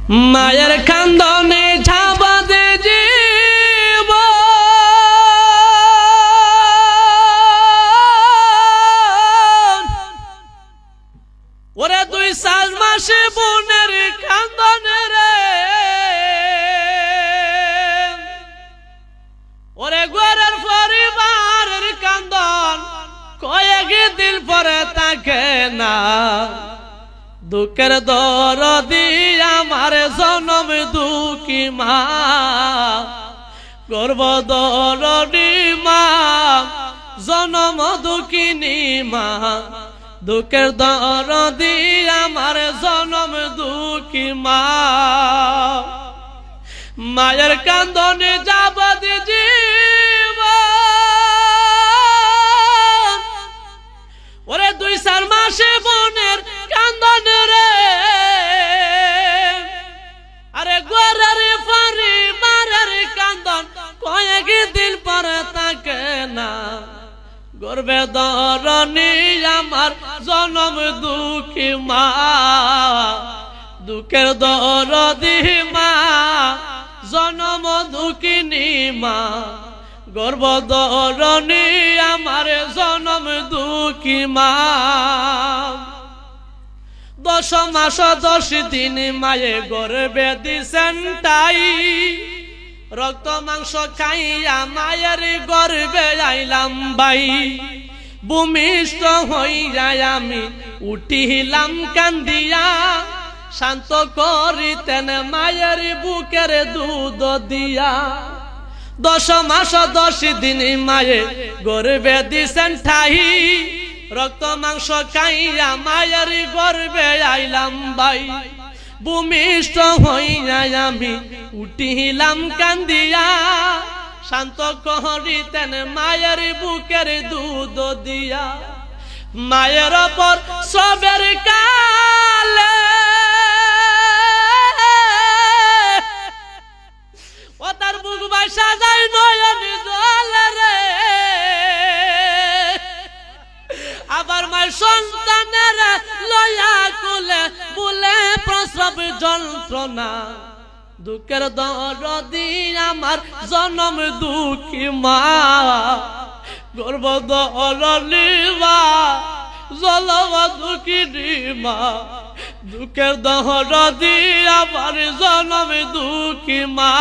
মায়ের কান্দনে ঝাঁপা দে জীব ওরে 2 মাসে বোনের কান্দনে রে ওরে ঘরের পরিবারের কান্দন কয়েক দিন পরে থাকে না দুঃখের দরদি আমার জনম দুঃখী মা গর্ব দরদি মা জনম দুঃখিনী মা দুঃখের দরদি আমার জনম দুঃখী মা মায়ের কান্দনে যাব জীব ওরে 2 মাসে বোনের কান্দনে রে আরে ঘরের পরিবারের কান্দন কয়েক দিন পরে থাকে না গর্বে ধরণী আমার জনম দুঃখী মা দুঃখের দরদি মা জনম দুঃখিনী মা গর্ব ধরণী আমার জনম দুঃখী মা 10 মাস 10 দিন মায়ে গর্বে দিছেন তাই রক্ত মাংস খাইয়া মায়ের গর্বে আইলাম বাই ভূমিষ্ঠ হইয়া আমি উঠিলাম কান্দিয়া শান্ত করিতেন মায়ের বুকের দুধ দিয়া 10 মাস 10 দিন মায়ে গর্বে দিছেন ঠাই রক্ত মাংস খাইয়া মায়ের গর্বে আইলাম বাই ভূমিষ্ঠ হইয়া আমি উঠিলাম কান্দিয়া শান্ত করিতেন মায়ের বুকের দুধ দিয়া মায়ের ওপর সবের কালে ও তার বুক বাসা যায় নয়ন জলে রে আবার মায়ের সন্তানের লয়া কুলে বলে প্রসব যন্ত্রণা দুঃখের দরদি আমার জনম দুঃখী মা গর্ব দরদি মা জনম দুঃখিনী মা দুঃখের দরদি আমার জনম দুঃখী মা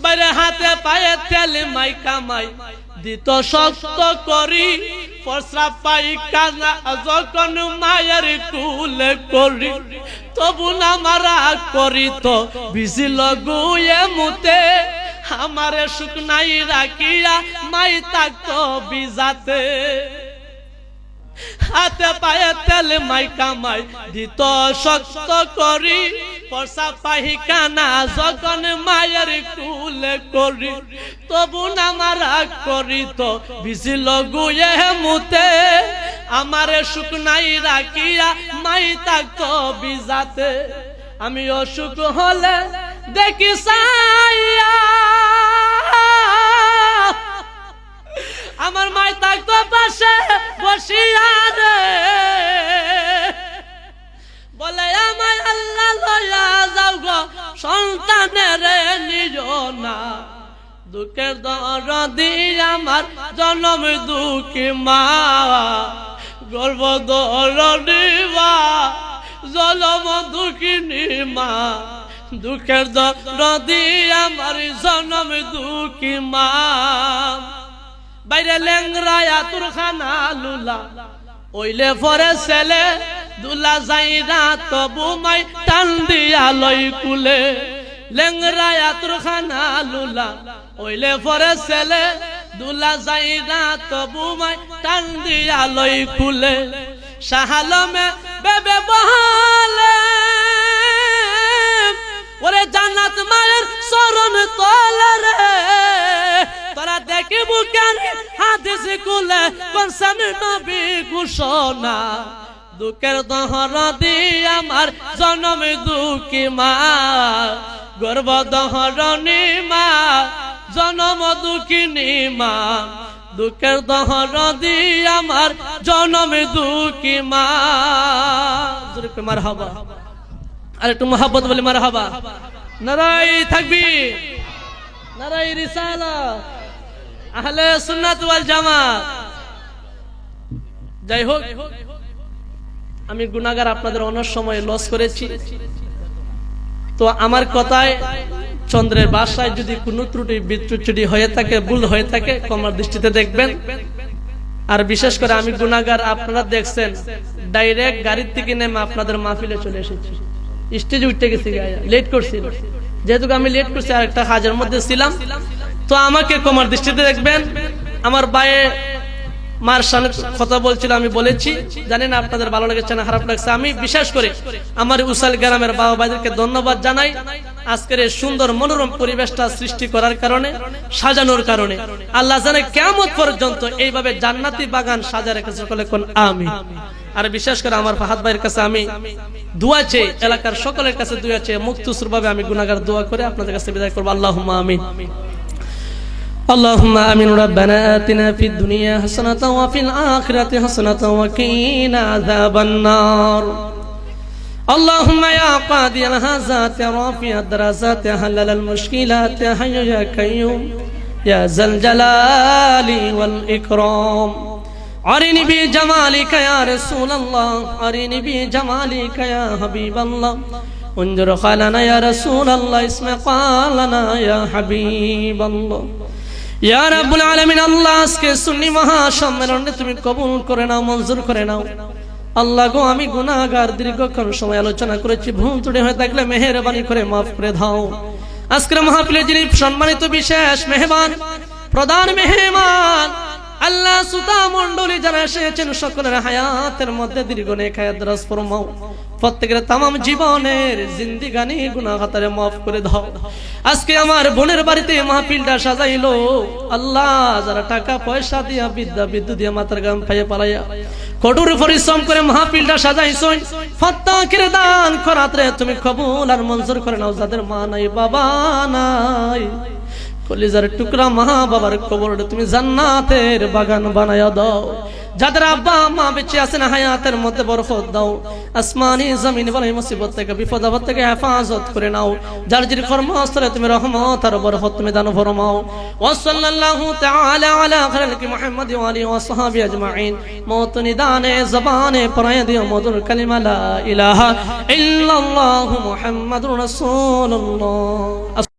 বাইরে হাতে পায়ে তেল মাই কামাই দিত শক্ত করি প্রস্রাব পায়খানা যখন মায়ের কুলে করি তবু না মারা করিত ভিজিল গুয়ে মুতে আমারে শুকনাই রাখিয়া মাই থাকতো বিজাতে হাতে পায়ে তেল মাই কামাই দিত শক্ত করি প্রস্রাব পায়খানা যখন মায়ের কুলে করি তবু না মারা করিত ভিজিল গুয়ে মুতে আমারে শুকনাই রাখিয়া মাই থাকতো বিজাতে আমি অসুখ হলে দেখি সাইয়া আমার মাই থাকতো পাশে বসিয়া রে বলে আমায় আল্লাহ লয়া যাও গো সন্তানের নিও না দুঃখের দরদি আমার জনম দুঃখী মা গর্ব দরদি মা জনম দুঃখিনী মা দুঃখের দরদি আমার জনম দুঃখী মা বাইরে লেংরায়া তোর খানা লুলা ওইলে পরে ছেলে দুলা যাই না তবু মাই টান দিয়া লই কুলে লেংরায়া তোর খানা লুলা ওইলে পরে ছেলে দুলা যাই না তবু মাই টান দিয়া লই কুলে শাহালমে বেবে বহালে ওরে জান্নাত মায়ের চরণ তলে রে তোরা দেখিব কেন হাদিস কুলে করছেন নবী ঘোষণা দুঃখের দহরদি আমার জনম দুঃখী মা গর্ব দহরণী মা জনম দুঃখিনী মা দুঃখের দহরদি আমার জনম দুঃখী মা মারহাবা আর একটু মোহাব্বত বলি মারহাবা। নারায়ে তাকবীর, নারায়ে রিসালাত, আহলে সুন্নাত ওয়াল জামাত। যাই হোক, আমি গুনাহগার, আপনাদের অনেক সময় লস করেছি। তো আমার কথায় চন্দ্রের ভাষায় যদি কোনো ত্রুটি বিচ্যুতি হয়ে থাকে, ভুল হয়ে থাকে, ক্ষমার দৃষ্টিতে দেখবেন। আর বিশেষ করে আমি গুনাহগার, আপনারা দেখছেন ডাইরেক্ট গাড়ির থেকে নেমে আপনাদের মাহফিলে চলে এসেছি, স্টেজে উঠতে গেছি, লেট করছি। যেহেতু আমি লেট করছি, আর একটা কাজের মধ্যে ছিলাম, তো আমাকে ক্ষমার দৃষ্টিতে দেখবেন। আমার ভাইয়ে মার সামনে কথা বলছিল, আমি বলেছি, জানি না আপনাদের ভালো লেগেছে না খারাপ লাগছে। আমি বিশেষ করে আমার উসাল গ্রামের বাবা ভাইদেরকে ধন্যবাদ জানাই, আজকের এই সুন্দর মনোরম পরিবেশটা সৃষ্টি করার কারণে, সাজানোর কারণে। আল্লাহ জানে কিয়ামত পর্যন্ত এইভাবে জান্নাতি বাগান সাজা রেখেছে, সকলে কোন আমিন। আর বিশেষ করে আমার ফাহাদ ভাইয়ের কাছে আমি দোয়া চেয়ে, এলাকার সকলের কাছে দোয়া চেয়ে মুক্তসুর ভাবে আমি গুনাহগার দোয়া করে আপনাদের কাছে বিদায় করব। আল্লাহুম্মা আমিন। اللهم آمين ربنا آتنا في الدنيا حسنة وفي الآخرة حسنة وقنا عذاب النار اللهم يا قاضي الحاجات رافع الدرجات حلل المشكلات يا حي يا قيوم يا ذا الجلال والإكرام أرني بجمالك يا رسول الله أرني بجمالك يا حبيب الله انظر خالنا يا رسول الله اسمع قالنا يا حبيب الله ইয়া রাব্বুল আলামিন। আল্লাহ, আজকে সুন্নি মহা সম্মেলনে তুমি কবুল করে নাও, মঞ্জুর করে নাও। আল্লাহ গো, আমি গুনাহগার, দীর্ঘক্ষণ সময় আলোচনা করেছি, ভুল ত্রুটি হয়ে থাকলে মেহেরবানি করে মাফ করে দাও। আজকের মাহফিলে যিনি সম্মানিত বিশেষ মেহমান, প্রধান মেহমান, আল্লাহ সুতা মণ্ডলী যারা এসেছেন, সকলের হায়াতের মধ্যে দীর্ঘ নেক হায়াত দারাজ ফরমাও। প্রত্যেকের তামাম জীবনের জিন্দিগানি গুনাহ খাতারে মাফ করে দাও। আজকে আমার বোনের বাড়িতে মাহফিলটা সাজাইলো আল্লাহ, যারা টাকা পয়সা দিয়া, বিদ্যা বিদ্যুৎ দিয়া, মাথার গাম পাইয়া পালাইয়া কঠোর পরিশ্রম করে মাহফিলটা সাজাইছো, প্রত্যেকের দান খরাতরে তুমি কবুল আর মঞ্জুর করে নাও। যাদের মা নাই, বাবা নাই, কলিজার টুকরা মা বাবার কবরে তুমি জান্নাতের বাগান বানায়া দাও। যাদের আব্বা মা বেঁচে আছেন, হায়াতের মধ্যে বরকত দাও। আসমানি জমিন বালাই মুসিবত থেকে, বিপদ আপদ থেকে হেফাজত করে নাও। যার যিনি কর্মস্থলে তুমি রহমত আর বরকত তুমি দান ফরমাও। ওয়া সাল্লাল্লাহু তাআলা আলা খালিকি মুহাম্মদ ওয়া আলিহি ওয়া সাহবি আজমাইন। মওত নিদানে জবানে পড়ায় দিও মধুর কালিমা লা ইলাহা ইল্লাল্লাহু মুহাম্মাদুর রাসূলুল্লাহ।